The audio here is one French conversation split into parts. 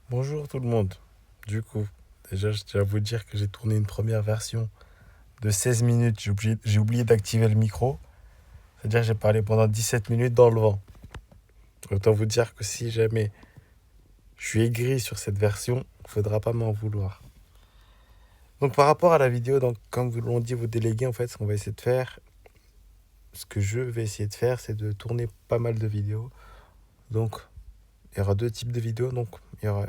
Bonjour tout le monde. Du coup, déjà, je tiens à vous dire que j'ai tourné une première version de 16 minutes. J'ai oublié d'activer le micro. C'est-à-dire que j'ai parlé pendant 17 minutes dans le vent. Autant vous dire que si jamais je suis aigri sur cette version, il faudra pas m'en vouloir. Donc par rapport à la vidéo, donc, comme vous l'ont dit vos délégués, en fait, ce qu'on va essayer de faire, ce que je vais essayer de faire, c'est de tourner pas mal de vidéos. Donc, il y aura deux types de vidéos. Donc, il y aura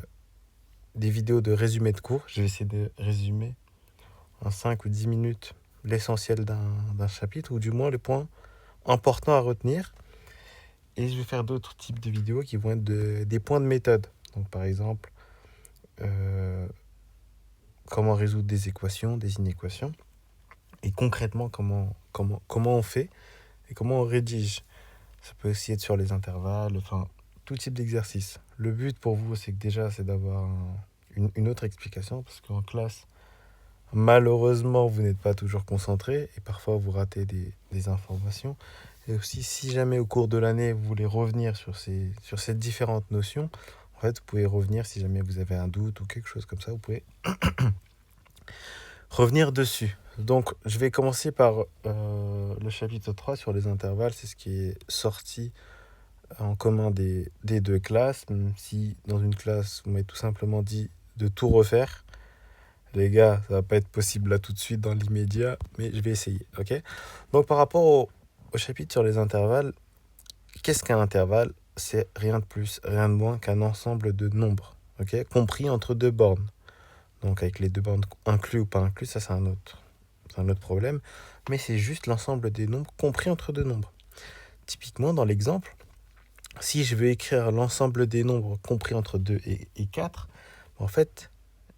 des vidéos de résumé de cours. Je vais essayer de résumer en 5 ou 10 minutes l'essentiel d'un chapitre, ou du moins les points importants à retenir. Et je vais faire d'autres types de vidéos qui vont être des points de méthode. Donc par exemple, euh, comment résoudre des équations, des inéquations, et concrètement comment on fait et comment on rédige. Ça peut aussi être sur les intervalles, enfin tout type d'exercice. Le but pour vous, c'est que déjà, c'est d'avoir une autre explication, parce qu'en classe, malheureusement, vous n'êtes pas toujours concentré et parfois vous ratez des informations. Et aussi, si jamais au cours de l'année, vous voulez revenir sur ces différentes notions, en fait, vous pouvez revenir si jamais vous avez un doute ou quelque chose comme ça, vous pouvez revenir dessus. Donc, je vais commencer par le chapitre 3 sur les intervalles. C'est ce qui est sorti en commun des deux classes. Même si dans une classe, vous m'avez tout simplement dit de tout refaire. Les gars, ça va pas être possible là tout de suite dans l'immédiat, mais je vais essayer, ok? Donc par rapport au chapitre sur les intervalles, qu'est-ce qu'un intervalle? C'est rien de plus, rien de moins qu'un ensemble de nombres, ok? Compris entre deux bornes. Donc avec les deux bornes inclus ou pas inclus, ça c'est un autre problème. Mais c'est juste l'ensemble des nombres compris entre deux nombres. Typiquement, dans l'exemple, si je veux écrire l'ensemble des nombres compris entre 2 et 4, en fait,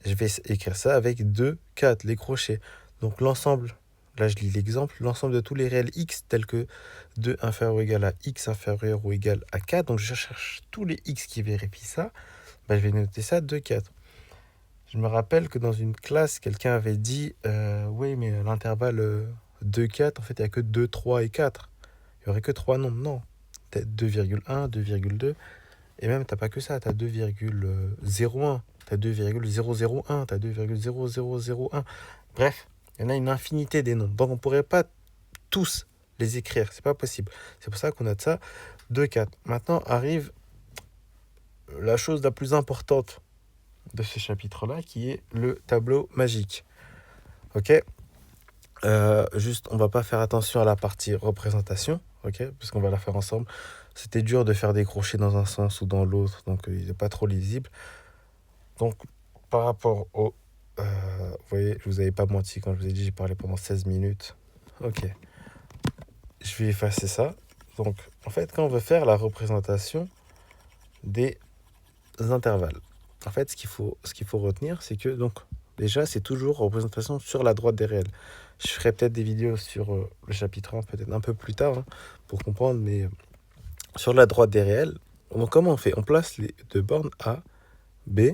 je vais écrire ça avec 2, 4, les crochets. Donc l'ensemble, là je lis l'exemple, l'ensemble de tous les réels x tels que 2 inférieur ou égal à x inférieur ou égal à 4. Donc je cherche tous les x qui vérifient ça. Je vais noter ça 2, 4. Je me rappelle que dans une classe, quelqu'un avait dit oui, mais à l'intervalle 2, 4, en fait, il n'y a que 2, 3 et 4. Il n'y aurait que 3 nombres. Non. Peut-être 2,1, 2,2. Et même, tu n'as pas que ça. Tu as 2,01. Tu as 2,001. Tu as 2,0001. Bref, il y en a une infinité des nombres. Donc, on ne pourrait pas tous les écrire. C'est pas possible. C'est pour ça qu'on a de ça 2, 4. Maintenant, arrive la chose la plus importante de ce chapitre-là, qui est le tableau magique. Ok, juste, on va pas faire attention à la partie représentation, ok, parce qu'on va la faire ensemble. C'était dur de faire des crochets dans un sens ou dans l'autre, donc il n'est pas trop lisible. Donc, par rapport au... vous voyez, je vous avais pas menti quand je vous ai dit j'ai parlé pendant 16 minutes. Ok, je vais effacer ça. Donc, en fait, quand on veut faire la représentation des intervalles, en fait, ce qu'il faut retenir, c'est que, donc, déjà, c'est toujours représentation sur la droite des réels. Je ferai peut-être des vidéos sur le chapitre 1, peut-être un peu plus tard, hein, pour comprendre, mais sur la droite des réels, donc, comment on fait? On place les deux bornes A, B,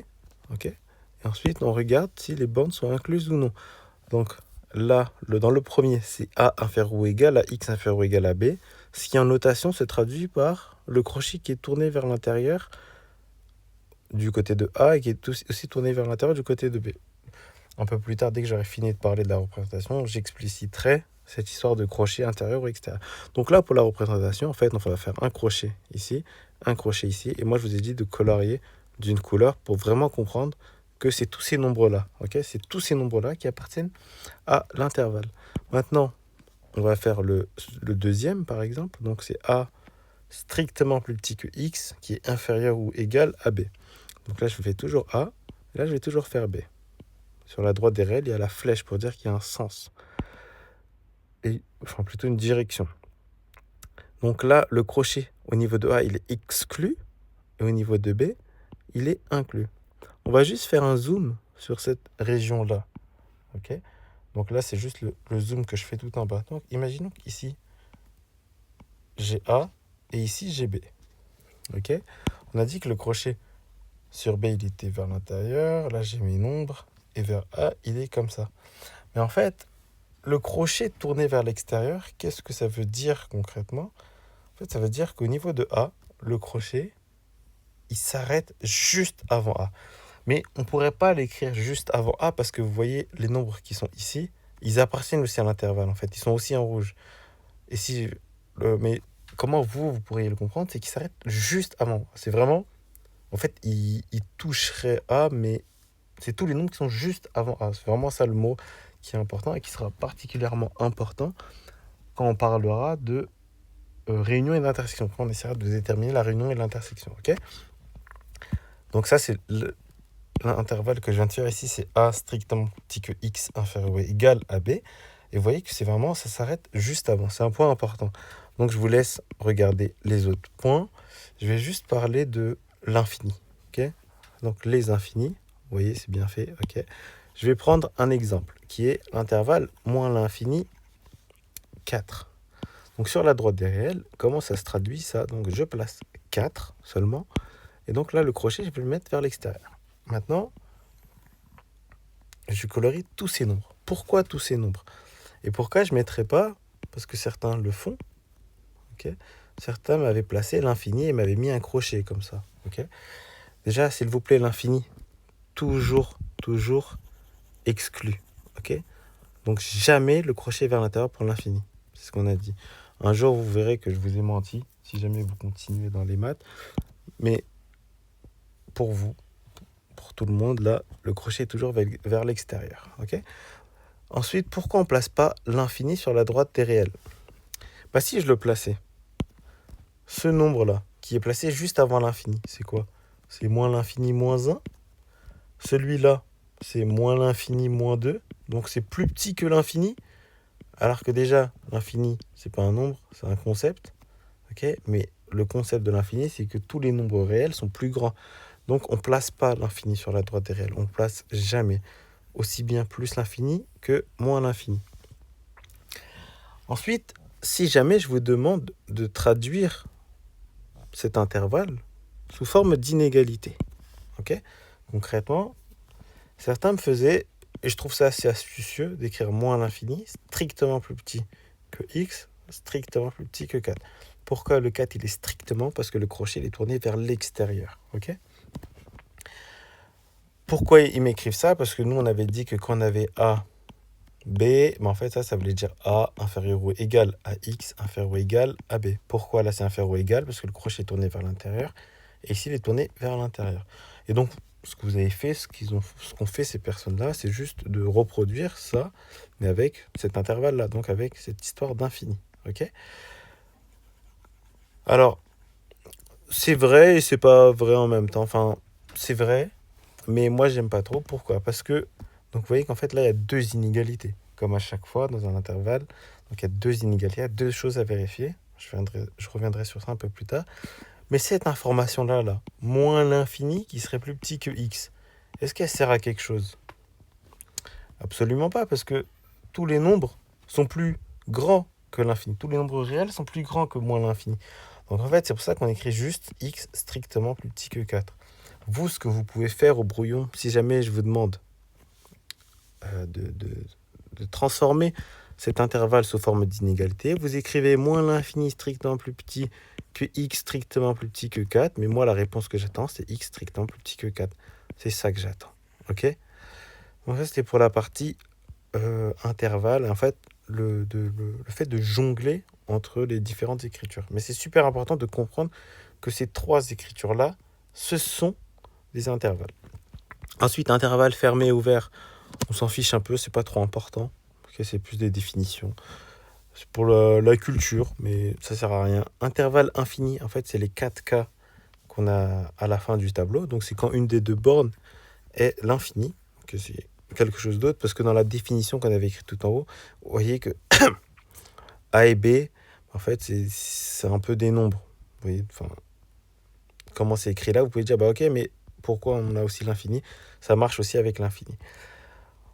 ok? Et ensuite, on regarde si les bornes sont incluses ou non. Donc, là, dans le premier, c'est A inférieur ou égal à X inférieur ou égal à B. Ce qui en notation se traduit par le crochet qui est tourné vers l'intérieur du côté de A et qui est aussi tourné vers l'intérieur du côté de B. Un peu plus tard, dès que j'aurai fini de parler de la représentation, j'expliciterai cette histoire de crochet intérieur ou extérieur. Donc là, pour la représentation, en fait, on va faire un crochet ici, et moi, je vous ai dit de colorier d'une couleur pour vraiment comprendre que c'est tous ces nombres-là, ok? C'est tous ces nombres-là qui appartiennent à l'intervalle. Maintenant, on va faire le deuxième, par exemple. Donc, c'est A strictement plus petit que X, qui est inférieur ou égal à B. Donc là, je fais toujours A, et là, je vais toujours faire B. Sur la droite des réels, il y a la flèche pour dire qu'il y a un sens. Et, enfin, plutôt une direction. Donc là, le crochet au niveau de A, il est exclu. Et au niveau de B, il est inclus. On va juste faire un zoom sur cette région-là. Ok? Donc là, c'est juste le zoom que je fais tout en bas. Donc imaginons qu'ici, j'ai A et ici, j'ai B. Ok? On a dit que le crochet sur B, il était vers l'intérieur. Là, j'ai mes nombres. Et vers A, il est comme ça. Mais en fait, le crochet tourné vers l'extérieur, qu'est-ce que ça veut dire concrètement? En fait, ça veut dire qu'au niveau de A, le crochet, il s'arrête juste avant A. Mais on ne pourrait pas l'écrire juste avant A parce que vous voyez, les nombres qui sont ici, ils appartiennent aussi à l'intervalle en fait. Ils sont aussi en rouge. Et si, mais comment vous pourriez le comprendre, c'est qu'il s'arrête juste avant. C'est vraiment, en fait, il toucherait A, mais c'est tous les nombres qui sont juste avant A. C'est vraiment ça le mot qui est important et qui sera particulièrement important quand on parlera de réunion et d'intersection. Quand on essaiera de déterminer la réunion et l'intersection. Ok. Donc ça, c'est l'intervalle que je viens de faire ici, c'est A strictement plus petit que X inférieur ou égal à B. Et vous voyez que c'est vraiment, ça s'arrête juste avant. C'est un point important. Donc je vous laisse regarder les autres points. Je vais juste parler de l'infini. Ok. Donc les infinis, vous voyez, c'est bien fait. Ok. Je vais prendre un exemple qui est l'intervalle moins l'infini 4. Donc sur la droite des réels, comment ça se traduit ça? Donc je place 4 seulement. Et donc là, le crochet, je vais le mettre vers l'extérieur. Maintenant, je colorie tous ces nombres. Pourquoi tous ces nombres? Et pourquoi je ne mettrais pas, parce que certains le font, okay, certains m'avaient placé l'infini et m'avaient mis un crochet comme ça. Okay. Déjà, s'il vous plaît, l'infini, toujours exclu. Okay. Donc jamais le crochet vers l'intérieur pour l'infini. C'est ce qu'on a dit. Un jour, vous verrez que je vous ai menti, si jamais vous continuez dans les maths. Mais pour vous, pour tout le monde, là, le crochet est toujours vers l'extérieur. Okay. Ensuite, pourquoi on ne place pas l'infini sur la droite des réels? Bah, si je le plaçais, ce nombre-là, qui est placé juste avant l'infini, c'est quoi? C'est moins l'infini moins 1. Celui-là, c'est moins l'infini moins 2. Donc c'est plus petit que l'infini. Alors que déjà, l'infini, c'est pas un nombre, c'est un concept. Okay. Mais le concept de l'infini, c'est que tous les nombres réels sont plus grands. Donc on ne place pas l'infini sur la droite des réels. On ne place jamais. Aussi bien plus l'infini que moins l'infini. Ensuite, si jamais je vous demande de traduire cet intervalle sous forme d'inégalité, ok? Concrètement, certains me faisaient, et je trouve ça assez astucieux, d'écrire moins l'infini, strictement plus petit que x, strictement plus petit que 4. Pourquoi le 4 il est strictement? Parce que le crochet il est tourné vers l'extérieur, ok? Pourquoi ils m'écrivent ça? Parce que nous, on avait dit que quand on avait A, B, mais en fait, ça voulait dire A inférieur ou égal à X inférieur ou égal à B. Pourquoi là, c'est inférieur ou égal? Parce que le crochet est tourné vers l'intérieur. Et ici, il est tourné vers l'intérieur. Et donc, ce que vous avez fait, ce qu'ont fait ces personnes-là, c'est juste de reproduire ça, mais avec cet intervalle-là, donc avec cette histoire d'infini. Ok? Alors, c'est vrai et c'est pas vrai en même temps. Enfin, c'est vrai, mais moi, j'aime pas trop. Pourquoi? Parce que, donc vous voyez qu'en fait, là, il y a deux inégalités. Comme à chaque fois, dans un intervalle. Donc, il y a deux inégalités, il y a deux choses à vérifier. Je reviendrai sur ça un peu plus tard. Mais cette information-là, moins l'infini qui serait plus petit que x, est-ce qu'elle sert à quelque chose? Absolument pas, parce que tous les nombres sont plus grands que l'infini. Tous les nombres réels sont plus grands que moins l'infini. Donc en fait, c'est pour ça qu'on écrit juste x strictement plus petit que 4. Vous, ce que vous pouvez faire au brouillon, si jamais je vous demande de transformer cet intervalle sous forme d'inégalité, vous écrivez moins l'infini strictement plus petit que x strictement plus petit que 4, mais moi la réponse que j'attends c'est x strictement plus petit que 4. C'est ça que j'attends. Ok? Donc ça c'était pour la partie intervalle. En fait, le fait de jongler entre les différentes écritures. Mais c'est super important de comprendre que ces trois écritures-là, ce sont des intervalles. Ensuite, intervalle fermé et ouvert, on s'en fiche un peu, c'est pas trop important. Okay, c'est plus des définitions. C'est pour la culture, mais ça sert à rien. Intervalle infini, en fait, c'est les 4 cas qu'on a à la fin du tableau. Donc, c'est quand une des deux bornes est l'infini. Okay, c'est quelque chose d'autre, parce que dans la définition qu'on avait écrite tout en haut, vous voyez que A et B, en fait, c'est un peu des nombres. Vous voyez, enfin, comment c'est écrit là, vous pouvez dire, bah ok, mais pourquoi on a aussi l'infini? Ça marche aussi avec l'infini.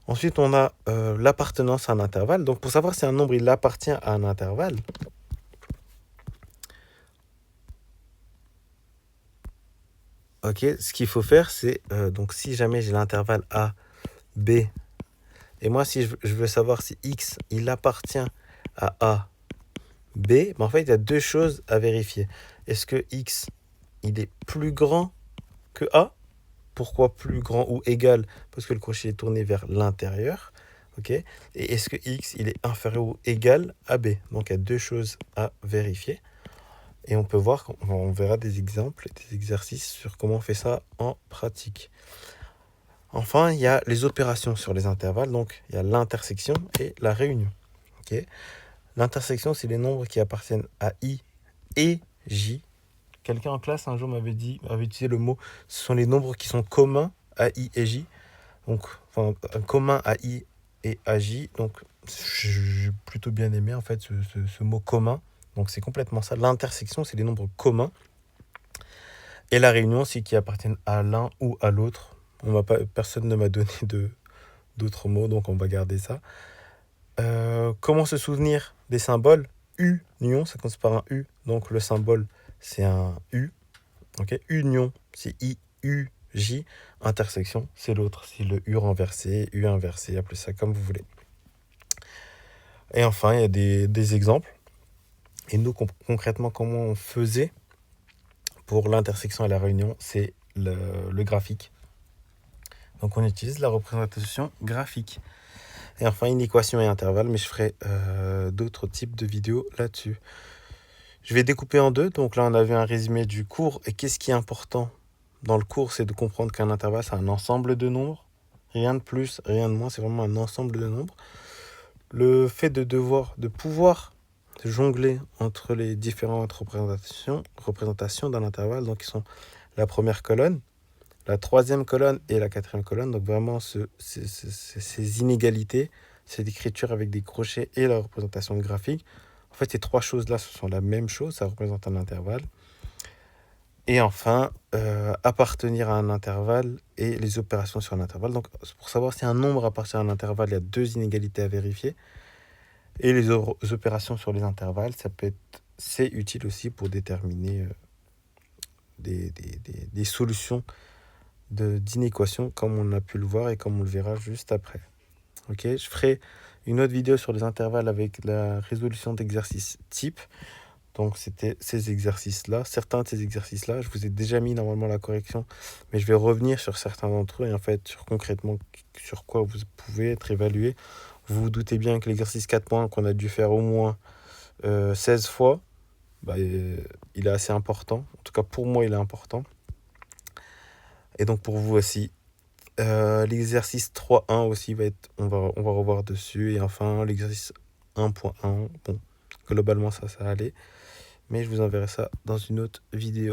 Ensuite, on a l'appartenance à un intervalle. Donc, pour savoir si un nombre il appartient à un intervalle, ok, ce qu'il faut faire, c'est donc si jamais j'ai l'intervalle A, B, et moi si je veux savoir si X il appartient à A, B, ben en fait il y a deux choses à vérifier. Est-ce que X il est plus grand que A. Pourquoi plus grand ou égal? Parce que le crochet est tourné vers l'intérieur. Ok. Et est-ce que X il est inférieur ou égal à B? Donc il y a deux choses à vérifier. Et on peut voir, on verra des exemples, des exercices sur comment on fait ça en pratique. Enfin, il y a les opérations sur les intervalles. Donc il y a l'intersection et la réunion. Ok. L'intersection, c'est les nombres qui appartiennent à I et J. Quelqu'un en classe un jour m'avait utilisé le mot, ce sont les nombres qui sont communs à I et J. Donc, enfin, commun à I et à J. Donc, j'ai plutôt bien aimé en fait ce mot commun. Donc, c'est complètement ça. L'intersection, c'est les nombres communs. Et la réunion, c'est qui appartiennent à l'un ou à l'autre. Personne ne m'a donné d'autres mots, donc on va garder ça. Comment se souvenir des symboles? Union, ça commence par un U. Donc, le symbole, c'est un U. Ok. Union, c'est I-U-J. Intersection, c'est l'autre. C'est le U renversé, U inversé, appelez ça comme vous voulez. Et enfin, il y a des exemples. Et nous, concrètement, comment on faisait pour l'intersection et la réunion? C'est le graphique. Donc, on utilise la représentation graphique. Et enfin, une équation et intervalle, mais je ferai d'autres types de vidéos là-dessus. Je vais découper en deux. Donc là, on avait un résumé du cours. Et qu'est-ce qui est important dans le cours? C'est de comprendre qu'un intervalle, c'est un ensemble de nombres. Rien de plus, rien de moins. C'est vraiment un ensemble de nombres. Le fait de pouvoir jongler entre les différentes représentations d'un intervalle, donc qui sont la première colonne, la troisième colonne et la quatrième colonne. Donc vraiment ces inégalités, cette écriture avec des crochets et la représentation graphique. En fait, ces trois choses-là, ce sont la même chose, ça représente un intervalle. Et enfin, appartenir à un intervalle et les opérations sur un intervalle. Donc, pour savoir si un nombre appartient à un intervalle, il y a deux inégalités à vérifier. Et les opérations sur les intervalles, c'est utile aussi pour déterminer des solutions d'inéquations, comme on a pu le voir et comme on le verra juste après. Ok, je ferai une autre vidéo sur les intervalles avec la résolution d'exercices type. Donc c'était ces exercices-là, certains de ces exercices-là, je vous ai déjà mis normalement la correction, mais je vais revenir sur certains d'entre eux et en fait concrètement sur quoi vous pouvez être évalué. Vous vous doutez bien que l'exercice 4 points qu'on a dû faire au moins 16 fois, il est assez important. En tout cas pour moi il est important. Et donc pour vous aussi. L'exercice 3.1 aussi on va revoir dessus. Et enfin l'exercice 1.1, bon, globalement ça allait. Mais je vous enverrai ça dans une autre vidéo.